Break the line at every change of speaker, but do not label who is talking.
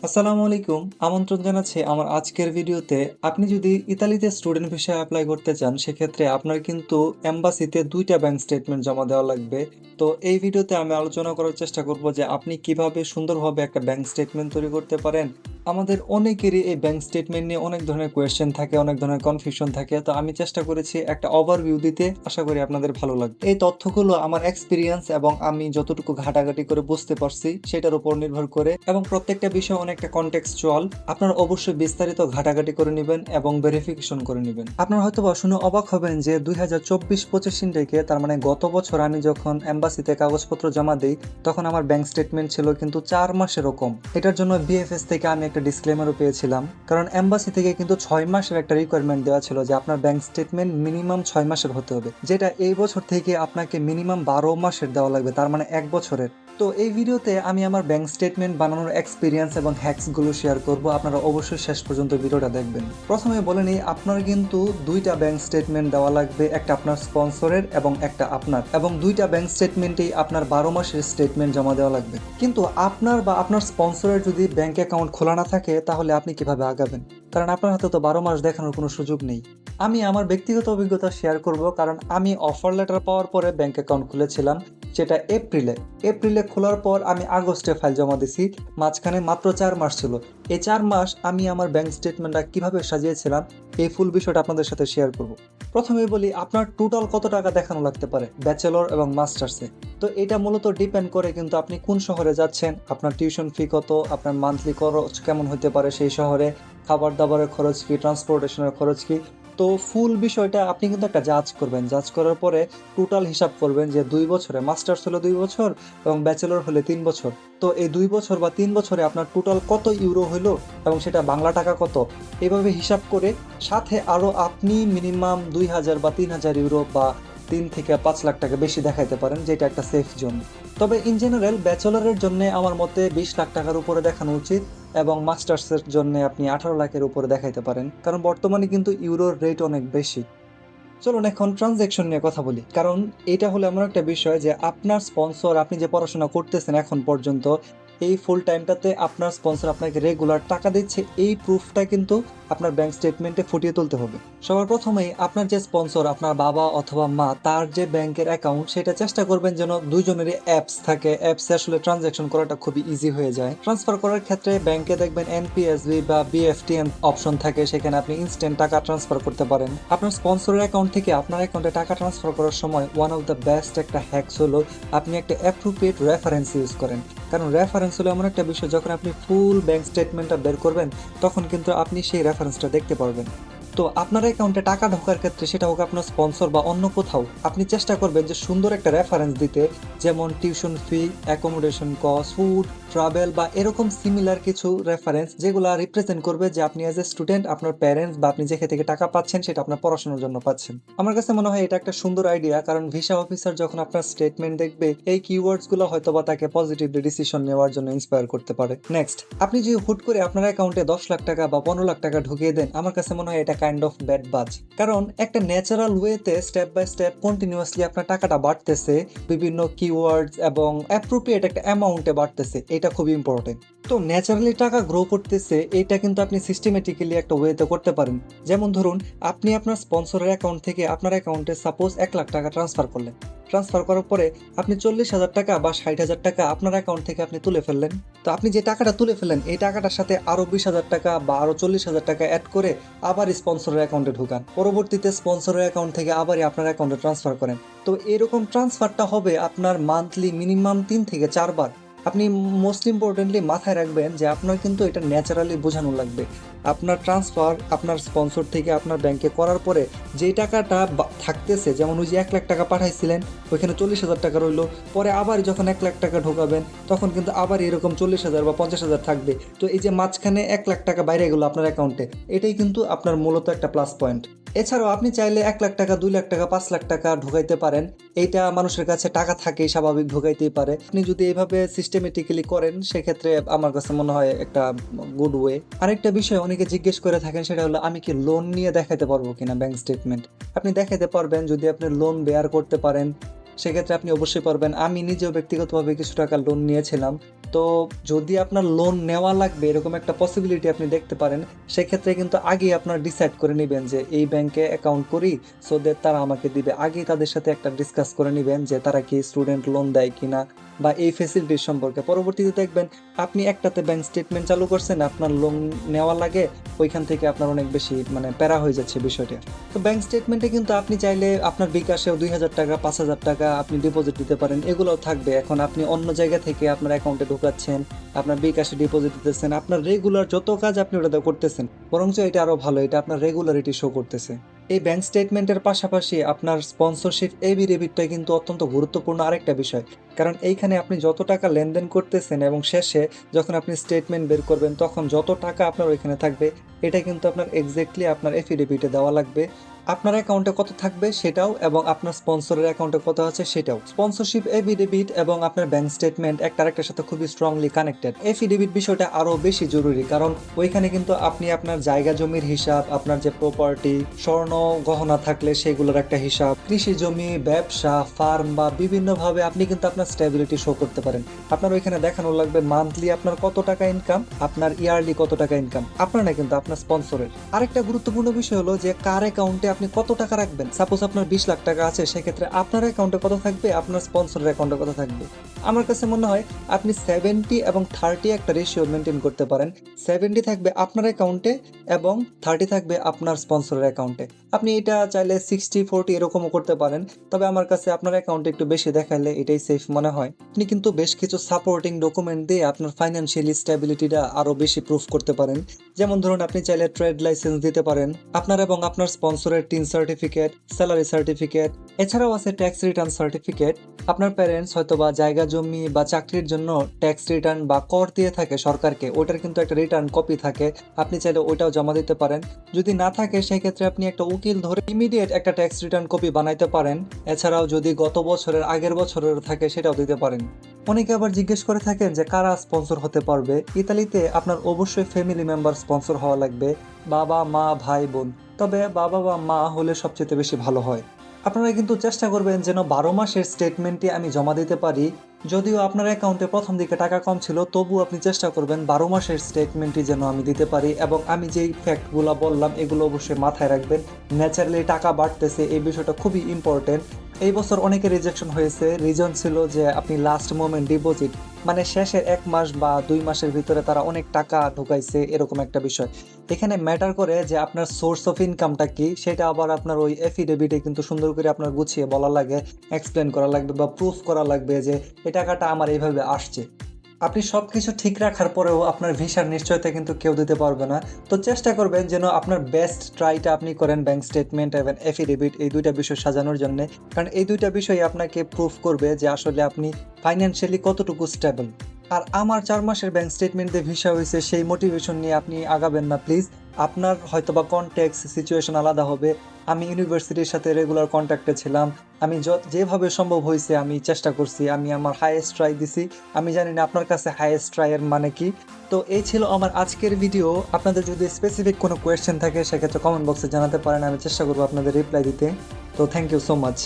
আসসালামু আলাইকুম। আমন্ত্রণ জানাচ্ছি আমার আজকের ভিডিওতে। আপনি যদি ইতালিতে স্টুডেন্ট ভিসায় এপ্লাই করতে চান, সেক্ষেত্রে আপনার কিন্তু এম্বাসিতে ২ টা ব্যাংক স্টেটমেন্ট জমা দেওয়া লাগবে। তো এই ভিডিওতে আমি আলোচনা করার চেষ্টা করব যে আপনি কিভাবে সুন্দরভাবে একটা ব্যাংক স্টেটমেন্ট তৈরি করতে পারেন। আমাদের অনেকেরই এই ব্যাংক স্টেটমেন্ট নিয়ে অনেক ধরনের কোয়েশ্চেন থাকে, অনেক ধরনের কনফিউশন থাকে। তো আমি চেষ্টা করেছি একটা ওভারভিউ দিতে, আশা করি আপনাদের ভালো লাগবে। এই তথ্যগুলো আমার এক্সপেরিয়েন্স এবং আমি যতটুকু ঘাটাঘাটি করে বুঝতে পারছি সেটার উপর নির্ভর করে, এবং প্রত্যেকটা বিষয় অনেকটা কনটেক্সচুয়াল। আপনারা অবশ্যই বিস্তারিত ঘাটাঘাটি করে নেবেন এবং ভেরিফিকেশন করে নেবেন। আপনারা হয়তো বা শুনে অবাক হবেন যে 2024-25 ইনটেকে, তার মানে গত বছর আমি যখন এম্বাসিতে কাগজপত্র জমা দিই, তখন আমার ব্যাংক স্টেটমেন্ট ছিল কিন্তু 4 মাসের কম। এটার জন্য বিএফএস থেকে আমি একটা ডিসক্লেমারও পেয়েছিলাম, কারণ এম্বাসি থেকে কিন্তু 6 মাসের একটা রিকোয়ারমেন্ট দেওয়া ছিল যে আপনার ব্যাংক স্টেটমেন্ট মিনিমাম 6 মাসের হতে হবে, যেটা এই বছর থেকে আপনাকে মিনিমাম 12 মাসের দেওয়া লাগবে, তার মানে 1 বছরের। তো এই ভিডিওতে আমি আমার ব্যাংক স্টেটমেন্ট বানানোর এক্সপিরিয়েন্স এবং হ্যাকসগুলো শেয়ার করব। আপনারা অবশ্যই শেষ পর্যন্ত ভিডিওটা দেখবেন। প্রথমে বলে নিই, আপনার কিন্তু 2টা ব্যাংক স্টেটমেন্ট দেওয়া লাগবে, একটা আপনার স্পন্সরের এবং একটা আপনার, এবং 2টা ব্যাংক স্টেটমেন্টেই আপনার 12 মাসের স্টেটমেন্ট জমা দেওয়া লাগবে। কিন্তু আপনার বা আপনার স্পন্সরের যদি ব্যাংক অ্যাকাউন্ট খোলা না থাকে, তাহলে আপনি কিভাবে আগাবেন? কারণ আপনার হাতে তো 12 মাস দেখানোর কোনো সুযোগ নেই। আমি আমার ব্যক্তিগত অভিজ্ঞতা শেয়ার করব, কারণ আমি অফার লেটার পাওয়ার পরে ব্যাংক অ্যাকাউন্ট খুলেছিলাম, সেটা এপ্রিলে খোলার পর আমি আগস্টে ফাইল জমা দিছি। মাঝখানে মাত্র 4 মাস ছিল। এই 4 মাস আমি আমার ব্যাংক স্টেটমেন্টটা কিভাবে সাজিয়েছিলাম, এই ফুল বিষয়টা আপনাদের সাথে শেয়ার করব। প্রথমেই বলি, আপনার টোটাল কত টাকা দেখানো লাগতে পারে ব্যাচেলর এবং মাস্টার্সে। তো এটা মূলত ডিপেন্ড করে কিন্তু আপনি কোন শহরে যাচ্ছেন, আপনার টিউশন ফি কত, আপনার মান্থলি খরচ কেমন হতে পারে সেই শহরে, খাবার দাবারের খরচ কি, ট্রান্সপোর্টেশনের খরচ কি। তো ফুল বিষয়টা আপনি কিন্তু একটা জাজ করবেন। জাজ করার পরে টোটাল হিসাব করবেন যে 2 বছরে, মাস্টার্স হলে 2 বছর এবং ব্যাচেলর হলে 3 বছর। তো এই 2 বছর বা 3 বছরে আপনার টোটাল কত ইউরো হলো এবং সেটা বাংলা টাকা কত, এভাবে হিসাব করে সাথে আরও আপনি মিনিমাম 2,000 বা 3,000 ইউরো বা 3 থেকে 5 লাখ টাকা বেশি দেখাইতে পারেন, যেটা একটা সেফ জোন। তবে ইন জেনারেল ব্যাচেলরের জন্য আমার মতে 20 লাখ টাকার উপরে দেখানো উচিত, এবং মাস্টার্সের জন্য আপনি 18 লাখের উপরে দেখাইতে পারেন, কারণ বর্তমানে কিন্তু ইউরোর রেট অনেক বেশি। চলুন এখন ট্রানজ্যাকশন নিয়ে কথা বলি, কারণ এটা হলো এমন একটা বিষয় যে আপনার স্পন্সর, আপনি যে পড়াশোনা করতেছেন এখন পর্যন্ত, এই ফুল টাইমটাতে আপনার স্পন্সর আপনাকে রেগুলার টাকা দিচ্ছে, এই প্রুফটা কিন্তু আপনার ব্যাংক স্টেটমেন্টে ফুটিয়ে তুলতে হবে। সবার প্রথমেই আপনার যে স্পন্সর, আপনার বাবা অথবা মা, তার যে ব্যাংকের অ্যাকাউন্ট, সেটা চেষ্টা করবেন যেন দুইজনেরই অ্যাপস থাকে। অ্যাপসে আসলে ট্রানজ্যাকশন করাটা খুবই ইজি হয়ে যায়। ট্রান্সফার করার ক্ষেত্রে ব্যাংকে দেখবেন এনপিএসবি বা বিএফটিএম অপশন থাকে, সেখানে আপনি ইনস্ট্যান্ট টাকা ট্রান্সফার করতে পারেন। আপনার স্পন্সরের অ্যাকাউন্ট থেকে আপনার অ্যাকাউন্টে টাকা ট্রান্সফার করার সময় ওয়ান অফ দ্য বেস্ট একটা হ্যাকস হলো আপনি একটা অ্যাপ্রোপ্রিয়েট রেফারেন্স ইউজ করেন। কারণ রেফারেন্স হলো এমন একটা বিষয়, যখন আপনি ফুল ব্যাংক স্টেটমেন্টটা বের করবেন, তখন কিন্তু আপনি সেই রেফারেন্সটা দেখতে পারবেন। তো আপনার অ্যাকাউন্টে টাকা ঢোকার ক্ষেত্রে, সেটা হোক আপনার স্পন্সর বা অন্য কোথাও, আপনি চেষ্টা করবেন যে সুন্দর একটা রেফারেন্স দিতে, যেমন tuition fee, accommodation cost, food, travel বা এরকম সিমিলার কিছু রেফারেন্স, যেগুলো রিপ্রেজেন্ট করবে যে আপনি অ্যাজ এ স্টুডেন্ট, আপনার প্যারেন্টস বা আপনি যেখান থেকে টাকা পাচ্ছেন সেটা আপনার পড়াশোনার জন্য পাচ্ছেন। আমার কাছে মনে হয় এটা একটা সুন্দর আইডিয়া, কারণ ভিসা অফিসার যখন আপনার স্টেটমেন্ট দেখবে, এই কিওয়ার্ডস গুলো হয়তো বা তাকে পজিটিভলি ডিসিশন নেওয়ার জন্য ইন্সপায়ার করতে পারে। নেক্সট, আপনি যে হুট করে আপনার অ্যাকাউন্টে 10 লাখ টাকা বা 15 লাখ টাকা ঢুকিয়ে দেন, আমার কাছে মনে হয় এটা কাইন্ড অফ ব্যাড বাজ। কারণ একটা ন্যাচারাল ওয়েতে স্টেপ বাই স্টেপ কন্টিনিউয়াসলি আপনার টাকাটা বাড়তেছে, বিভিন্ন কিওয়ার্ডস এবং অ্যাপ্রোপ্রিয়েট একটা অ্যামাউন্টে বাড়তেছে, এটা খুব ইম্পর্টেন্ট। তো ন্যাচারালি টাকা গ্রো করতেছে, এটা কিন্তু আপনি সিস্টেমেটিক্যালি একটা ওয়েতে করতে পারেন। যেমন ধরুন, আপনি আপনার স্পন্সরের অ্যাকাউন্ট থেকে আপনার অ্যাকাউন্টে সাপোজ 1 লাখ টাকা ট্রান্সফার করলেন। ট্রান্সফার করার পরে আপনি 40,000 টাকা বা 60,000 টাকা আপনার অ্যাকাউন্ট থেকে আপনি তুলে ফেললেন। তো আপনি যে টাকাটা তুলে ফেললেন, এই টাকাটার সাথে আরো 20,000 টাকা বা আরো 40,000 টাকা অ্যাড করে আবার স্পন্সরের অ্যাকাউন্টে ঢুকান। পরবর্তীতে স্পন্সরের অ্যাকাউন্ট থেকে আবারই আপনার অ্যাকাউন্টে ট্রান্সফার করেন। তো এরকম ট্রান্সফারটা হবে আপনার মান্থলি মিনিমাম 3 থেকে 4 বার। আপনি মোস্ট ইম্পর্টেন্টলি মাথায় রাখবেন যে আপনার কিন্তু এটা ন্যাচারালি বোঝানো লাগবে। আপনার ট্রান্সফার আপনার স্পন্সর থেকে আপনার ব্যাংকে করার পরে যেই টাকাটা থাকতেছে, যেমন ওই যে 1 লাখ টাকা পাঠাইছিলেন, ওইখানে 40,000 টাকা রইলো, পরে আবার যখন 1 লাখ টাকা ঢোকাবেন, তখন কিন্তু আবার এরকম 40,000 বা 50,000 থাকবে। তো এই যে মাঝখানে 1 লাখ টাকা বাইরে গেলো আপনার অ্যাকাউন্টে, এটাই কিন্তু আপনার মূলত একটা প্লাস পয়েন্ট। এছাড়াও আপনি চাইলে 1 লাখ টাকা, 2 লাখ টাকা, 5 লাখ টাকা ঢোকাইতে পারেন। এইটা মানুষের কাছে টাকা থাকেই, স্বাভাবিক ঢোকাইতেই পারে। আপনি যদি এইভাবে সিস্টেমেটিক্যালি করেন, সেক্ষেত্রে আমার কাছে মনে হয় একটা গুড ওয়ে। আরেকটা বিষয় অনেকে জিজ্ঞেস করে থাকেন, সেটা হলো আমি কি লোন নিয়ে দেখাতে পারবো কিনা ব্যাংক স্টেটমেন্ট। আপনি দেখাতে পারবেন যদি আপনি লোন বেয়ার করতে পারেন, সেক্ষেত্রে আপনি অবশ্যই পারবেন। আমি নিজেও ব্যক্তিগতভাবে কিছু টাকা লোন নিয়েছিলাম, তো যদি আপনার লোন নেওয়া লাগবে এরকম একটা পসিবিলিটি আপনি দেখতে পারেন, সেক্ষেত্রে কিন্তু আগেই আপনার ডিসাইড করে নেবেন যে এই ব্যাংকে অ্যাকাউন্ট করি, সো দ্যাট তারা আমাকে দিবে। আগেই তাদের সাথে একটা ডিসকাস করে নেবেন যে তারা কি স্টুডেন্ট লোন দেয় কিনা বা এই ফেসিলিটির সম্পর্কে। পরবর্তীতে দেখবেন আপনি একটাতে ব্যাংক স্টেটমেন্ট চালু করছেন, আপনার লোন নেওয়া লাগে, ওইখান থেকে আপনার অনেক বেশি প্যারা হয়ে যাচ্ছে বিষয়টা। তো ব্যাংক স্টেটমেন্টে কিন্তু আপনি চাইলে আপনার বিকাশেও 2,000 টাকা 5,000 টাকা আপনি ডিপোজিট দিতে পারেন, এগুলোও থাকবে। এখন আপনি অন্য জায়গা থেকে আপনার অ্যাকাউন্টে ঢোকাচ্ছেন, আপনার বিকাশে ডিপোজিট দিতেছেন, আপনার রেগুলার যত কাজ আপনি ওটাতে করতেছেন, বরঞ্চ এটা আরও ভালো, এটা আপনার রেগুলারিটি শো করতেছে। এই ব্যাংক স্টেটমেন্টের পাশাপাশি আপনার স্পন্সরশিপ এফিডেভিটটা কিন্তু অত্যন্ত গুরুত্বপূর্ণ আরেকটা বিষয়। কারণ এইখানে আপনি যত টাকা লেনদেন করতেছেন এবং শেষে যখন আপনি স্টেটমেন্ট বের করবেন তখন যত টাকা আপনার ওইখানে থাকবে, এটা কিন্তু আপনার এক্স্যাক্টলি আপনার এফিডেভিটে দেওয়া লাগবে। আপনার অ্যাকাউন্টে কত থাকবে সেটাও, এবং আপনার স্পন্সরের অ্যাকাউন্টে কত আছে সেটাও। স্পন্সরশিপ এফিডেভিট এবং আপনার ব্যাংক স্টেটমেন্ট একটা আরেকটার সাথে খুবই স্ট্রংলি কানেক্টেড। এফিডেভিট বিষয়টা আরও বেশি জরুরি, কারণ ওইখানে কিন্তু আপনি আপনার জায়গা জমির হিসাব, আপনার যে প্রপার্টি, স্বর্ণ গহনা থাকলে সেগুলোর একটা হিসাব, কৃষি জমি, ব্যবসা, ফার্ম বা বিভিন্নভাবে আপনি কিন্তু আপনার স্টেবিলিটি শো করতে পারেন। আপনার ওইখানে দেখানো লাগবে মান্থলি আপনার কত টাকা ইনকাম, আপনার ইয়ারলি কত টাকা ইনকাম, আপনার না কিন্তু আপনার স্পন্সরের। আরেকটা গুরুত্বপূর্ণ বিষয় হলো যে কার অ্যাকাউন্টে আপনি কত টাকা রাখবেন। সাপোজ আপনার 20 লাখ টাকা আছে, সেক্ষেত্রে আপনার অ্যাকাউন্টে কত থাকবে, আপনার স্পন্সরের অ্যাকাউন্টে কত থাকবে। আমার কাছে মনে হয় আপনি 70 এবং 30 একটা রেশিও মেনটেন করতে পারেন। 70 থাকবে আপনার অ্যাকাউন্টে এবং 30 থাকবে আপনার স্পন্সরের অ্যাকাউন্টে। আপনি এটা চাইলে 60-40 এরকমও করতে পারেন, তবে আমার কাছে আপনার অ্যাকাউন্টে একটু বেশি দেখাইলে এটাই সেফ মনে হয়। আপনি কিন্তু বেশ কিছু সাপোর্টিং ডকুমেন্ট দিয়ে আপনার ফাইন্যান্সিয়ালি স্টেবিলিটিটা আরও বেশি প্রুফ করতে পারেন। যেমন ধরুন, আপনি চাইলে ট্রেড লাইসেন্স দিতে পারেন, আপনার এবং আপনার স্পন্সরের টিন সার্টিফিকেট, স্যালারি সার্টিফিকেট, এছাড়াও আছে ট্যাক্স রিটার্ন সার্টিফিকেট। আপনার প্যারেন্টস হয়তো বা জায়গা জমি বা চাকরির জন্য ট্যাক্স রিটার্ন বা কর দিয়ে থাকে সরকারকে, ওটার কিন্তু একটা রিটার্ন কপি থাকে, আপনি চাইলে ওইটাও জমা দিতে পারেন। যদি না থাকে সেক্ষেত্রে আপনি একটা উকিল ধরে ইমিডিয়েট একটা ট্যাক্স রিটার্ন কপি বানাইতে পারেন। এছাড়াও যদি গত বছরের আগের বছরের থাকে সেটাও দিতে পারেন। অনেকে আবার জিজ্ঞেস করে থাকেন যে কারা স্পন্সর হতে পারবে। ইতালিতে আপনার অবশ্যই ফ্যামিলি মেম্বার স্পন্সর হওয়া লাগবে, বাবা মা ভাই বোন, তবে বাবা বা মা হলে সবচেয়ে বেশি ভালো হয়। আপনারা কিন্তু চেষ্টা করবেন যেন 12 মাসের স্টেটমেন্টটি আমি জমা দিতে পারি। যদিও আপনার অ্যাকাউন্টে প্রথম দিকে টাকা কম ছিল, তবু আপনি চেষ্টা করবেন 12 মাসের স্টেটমেন্টটি যেন আমি দিতে পারি। এবং আমি যেই ফ্যাক্টগুলো বললাম এগুলো অবশ্যই মাথায় রাখবেন। ন্যাচারালি টাকা বাড়তেছে, এই বিষয়টা খুবই ইম্পর্টেন্ট। এই বছর অনেকে রিজেকশন হয়েছে, রিজন ছিল যে আপনি লাস্ট মোমেন্ট ডিপোজিট, মানে শেষের 1 মাস বা 2 মাসের ভিতরে তারা অনেক টাকা ঢুকাইছে, এরকম একটা বিষয়। এখানে ম্যাটার করে যে আপনার সোর্স অফ ইনকামটা কি, সেটা আবার আপনার ওই এফিডেভিটে কিন্তু সুন্দর করে আপনার গুছিয়ে বলা লাগে, এক্সপ্লেন করা লাগবে বা প্রুফ করা লাগবে যে এই টাকাটা আমার এইভাবে আসছে। আপনি সব কিছু ঠিক রাখার পরেও আপনার ভিসার নিশ্চয়তা কিন্তু কেউ দিতে পারবে না। তো চেষ্টা করবেন যেন আপনার বেস্ট ট্রাইটা আপনি করেন ব্যাংক স্টেটমেন্ট এবং এফিডেভিট, এই দুইটা বিষয় সাজানোর জন্য। কারণ এই দুইটা বিষয় আপনাকে প্রুফ করবে যে আসলে আপনি ফাইন্যান্সিয়ালি কতটুকু স্টেবল। আর আমার 4 মাসের ব্যাংক স্টেটমেন্ট দিয়ে ভিসা হয়েছে সেই মোটিভেশন নিয়ে আপনি আগাবেন না প্লিজ। আপনার হয়তোবা কনটেক্সট সিচুয়েশন আলাদা হবে। আমি ইউনিভার্সিটির সাথে রেগুলার কন্ট্যাক্টে ছিলাম, আমি যেভাবে সম্ভব হয়েছে আমি চেষ্টা করছি, আমি আমার হাইয়েস্ট ট্রাই দিছি। আমি জানি না আপনার কাছে হাইয়েস্ট ট্রাইয়ের মানে কি। তো এই ছিল আমার আজকের ভিডিও। আপনাদের যদি স্পেসিফিক কোনো কোয়েশ্চেন থাকে সেক্ষেত্রে কমেন্ট বক্সে জানাতে পারেন, আমি চেষ্টা করবো আপনাদের রিপ্লাই দিতে। তো থ্যাংক ইউ সো মাচ।